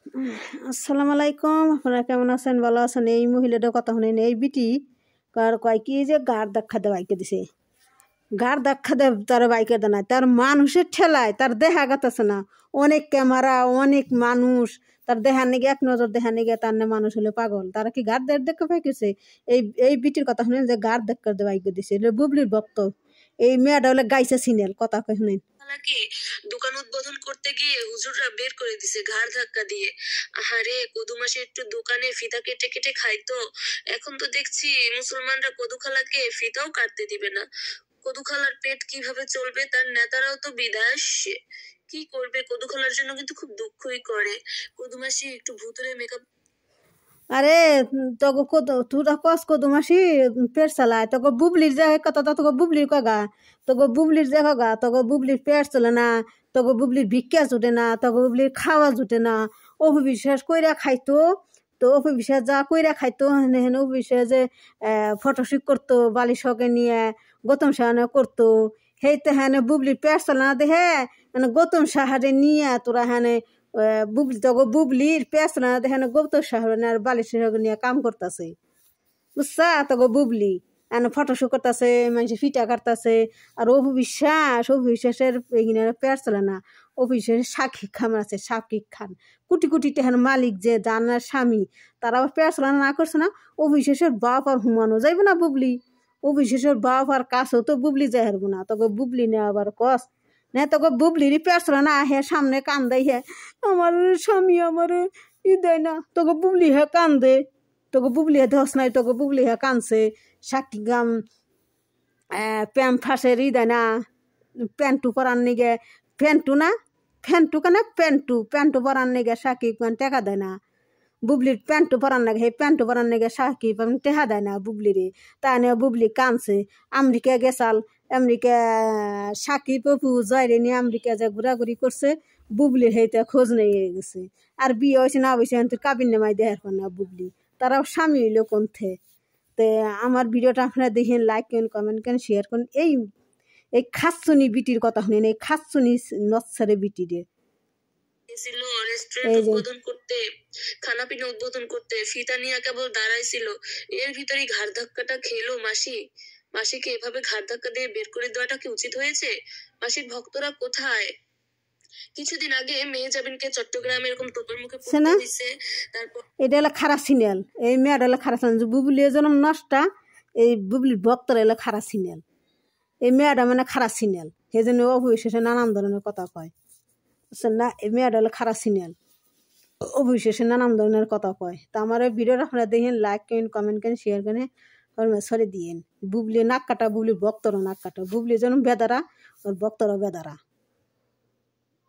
আসসালামু আলাইকুম। আপনারা কেমন আছেন? ভালো আছেন? এই মহিলাটার কথা শুনেন। এই বিটি কয় কি যে গাড় ধাক্কা দিয়ে বাইকে দিছে। গাড় ধাক্কা দিয়ে তার বাইকে দেয় না, তার মানুষের ঠেলায় তার দেখা গেতেছে না। অনেক ক্যামেরা, অনেক মানুষ, তার দেহার নিগে এক নজর দেহার নিগে তার না মানুষ হলে পাগল। তারা কি গাড় দেখা পাইকেছে? এই বিটির কথা শুনেন যে গাড় ধাক্কা দিয়ে বাইকে দিছে। বুবলির ভক্ত। এই মেয়েটা হলে গাইছে সিনেল কথা কয় শুনেন। নাকি দোকান উদ্বোধন করতে গিয়ে হুজুররা বের করে দিছে ঘাড় ধাক্কা দিয়ে। আহারে, কদু মাসে একটু দোকানে ফিতা কেটে কেটে খাইতো, এখন তো দেখছি মুসলমানরা কদু খালাকে ফিতাও কাটতে দিবে না। কদু খালার পেট কিভাবে চলবে? তার নেতারাও তো বিদেশ, কি করবে? কদু খালার জন্য কিন্তু খুব দুঃখই করে। কদু মাসি একটু ভুতুরে মেকআপ। আরে তোকে তুরা কস কদু মাসি পেট চালায়, তোকে বুবলির যে কথা, তোকে বুবলির কগা, তোকে বুবলির যে কগা, তোকে বুবলির পেট চলে না, তোকে বুবলির ভিক্ষা জুটে না, তোকে বুবলির খাওয়া জুটে না। অপবিশ্বাস কইরা খাইতো, তো অপবিশ্বাস যা কইরা খাইতো হেনে হেনে অপবিশ্বাস যে ফটোশুট করতো বালিশকে নিয়ে, গৌতম সাহানে করতো। সেইতে হেনে বুবলির পেট চলে না দেখে মানে গৌতম সাহারে নিয়ে তোরা হেনে বুবলি তগো বুবলির পেছনা দেখেন গৌতম সাহর বালিশ নিয়ে কাম করতেছে, বুঝছা? তগো বুবলি এনে ফটোশুট করতেছে, মানুষের ফিটা কাটতেছে। আর অভিশ্বাসের পেট চলে না। অভিশ্বাসের সাকিব খান আছে, সাকিব খান কোটি কোটি টাকার মালিক, যে জানার স্বামী, তারা পেট চলে না করছে না। অভিশ্বাসের বাপ আর হুমানো যাইব না বুবলি, অভিশ্বাসের বাপ আর কাছেও তো বুবলি যাই হারবো না। তবে বুবলি নেওয়া আবার কস না, তোকে বুবলিরই পেছলা না হে সামনে কান্দাই হে আমার স্বামী আমার ই দেয় না। তোকে বুবলি হে কান্দে, তোকে বুবলি হে ধস নাই, তোকে বুবলি হে কানছে। সাকি গাম প্যাম ফাঁসের ই দেয় না, প্যান্টু পরার নিগে, প্যান্টু না ফ্যান্টু কেন প্যান্টু পরার নিগে সাকিব টেকা দেয় না। বুবলির প্যান্টু পরান লাগে, সেই প্যান্টু পরান নাগে সাকিব টেহা দেয় না বুবলিরে। তাই নিয়ে বুবলি কানছে। আমেরিকা গেছাল, আমেরিকা সাকিব অপু জয়রে নিয়ে আমেরিকা যে ঘোরাঘুরি করছে, বুবলির সেইটা খোঁজ নিয়ে গেছে। আর বিয়ে হয়েছে না হয়েছে তোর কাবিন নামাই দেখার পর না বুবলি, তারাও স্বামী হইলো কোনথে। তো আমার ভিডিওটা আপনারা দেখেন, লাইক করেন, কমেন্ট করেন, শেয়ার করেন। এই খাচ্ছনি বিটির কথা শুনেন, এই খাচ্ছনি নচ্ছারে বিটিরে ছিল রেস্টুরেন্ট উদ্বোধন করতে, খানা পিনা উদ্বোধন করতে, ফিতা নিয়ে কেবল দাঁড়াইছিল, এর ভিতরেই ঘাড় ধাক্কাটা খেলো মাসি। মাসিকে এভাবে ঘাড় ধাক্কা দিয়ে বের করে দেওয়াটা কি উচিত হয়েছে? মাসির ভক্তরা কোথায়? কিছুদিন আগে মেয়ে জাবিনকে চট্টগ্রামে এরকম টোপের মুখে পড়তে দিছে। তারপর এটা হলো খারাপ সিনিয়াল, এই মেয়েটা হলো খারাপ সিনিয়াল। বুবলি জন্ম নষ্টা, এই বুবলির ভক্তরা এলো খারাপ সিনিয়াল। এই মেয়েটা মানে খারাপ সিনিয়াল, সেই জন্য অবশেষে নানান ধরনের কথা কয়, বুঝছেন না? এই মেয়েটা হলো খারাপ সিনিয়াল, অবশেষে নানান ধরনের কথা কয়। তা আমার এই ভিডিওটা আপনারা দেখেন, লাইক করেন, কমেন্ট করেন, শেয়ার করেন, সরে দিয়েন। বুবলি নাক কাটা, বুবলির ভক্তরা নাক কাটা। বুবলি যেন বেদারা, ওর ভক্তরা বেদারা।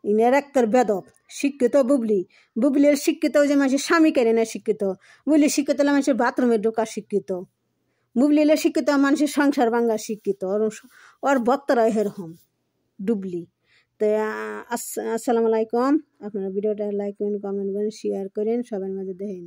ইনের একটার বেদব শিক্ষিত বুবলির শিক্ষিত, ওই যে মানুষের স্বামী কেড়ে নেয় শিক্ষিত। বুবলি শিক্ষিত হলে মানুষের বাথরুমে ঢোকা শিক্ষিত। বুবলি হলে শিক্ষিত মানুষের সংসার ভাঙ্গা শিক্ষিত। ওর ভক্তরা এরকম ডুবলি। তো আসসালামু আলাইকুম। আপনারা ভিডিওটা লাইক করেন, কমেন্ট করেন, শেয়ার করেন, সবার মাঝে দেখেন।